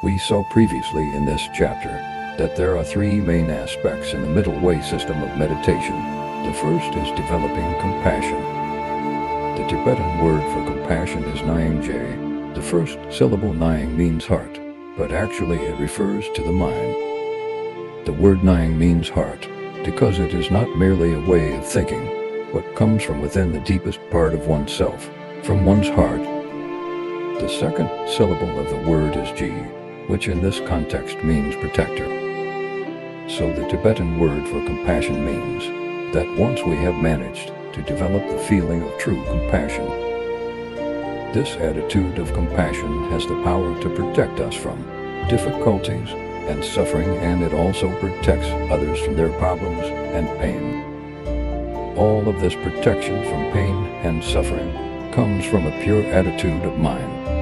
We saw previously in this chapter that there are three main aspects in the middle way system of meditation. The first is developing compassion. The Tibetan word for compassion is nyingje. The first syllable nying means heart, but actually it refers to the mind. The word nying means heart because it is not merely a way of thinking, but comes from within the deepest part of oneself, from one's heart. The second syllable of the word is ji, which in this context means protector. So the Tibetan word for compassion means that once we have managed to develop the feeling of true compassion, this attitude of compassion has the power to protect us from difficulties and suffering, and it also protects others from their problems and pain. All of this protection from pain and suffering comes from a pure attitude of mind.